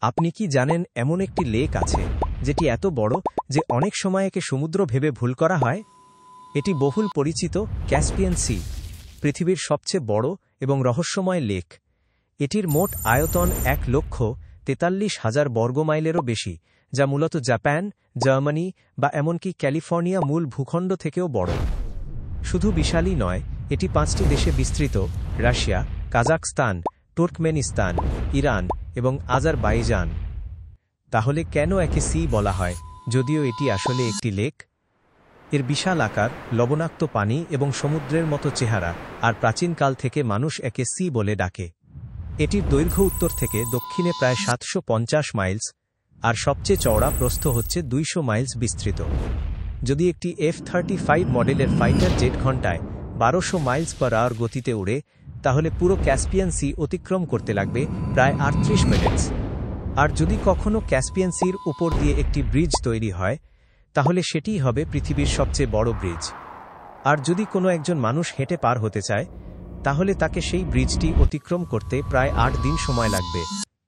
আপনি কি জানেন এমন একটি লেক আছে যেটি এত বড় যে অনেক সময় একে সমুদ্র ভেবে ভুল করা হয়? এটি বহুল পরিচিত ক্যাসপিয়ান সি, পৃথিবীর সবচেয়ে বড় এবং রহস্যময় লেক। এটির মোট আয়তন 1,43,000 বর্গমাইলেরও বেশি, যা মূলত জাপান, জার্মানি বা এমনকি ক্যালিফোর্নিয়া মূল ভূখণ্ড থেকেও বড়। শুধু বিশালই নয়, এটি 5টি দেশে বিস্তৃত: রাশিয়া, কাজাখস্তান, তুর্কমেনিস্তান, ইরান এবং আজারবাইজান। তাহলে কেন একে সি বলা হয়, যদিও এটি আসলে একটি লেক? এর বিশাল আকার, লবণাক্ত পানি এবং সমুদ্রের মতো চেহারা, আর প্রাচীনকাল থেকে মানুষ একে সি বলে ডাকে। এটির দৈর্ঘ্য উত্তর থেকে দক্ষিণে প্রায় 750 মাইলস, আর সবচেয়ে চওড়া প্রস্থ হচ্ছে 200 মাইলস বিস্তৃত। যদি একটি F-35 মডেলের ফাইটার জেট ঘন্টায় 1200 মাইলস পার আওয়ার গতিতে উড়ে, তাহলে পুরো ক্যাসপিয়ান সি অতিক্রম করতে লাগবে প্রায় 38 মিনিট। আর যদি কখনো ক্যাসপিয়ান সির উপর দিয়ে একটি ব্রিজ তৈরি হয়, তাহলে সেটিই হবে পৃথিবীর সবচেয়ে বড় ব্রিজ। আর যদি কোনো একজন মানুষ হেঁটে পার হতে চায়, তাহলে তাকে সেই ব্রিজটি অতিক্রম করতে প্রায় 8 দিন সময় লাগবে।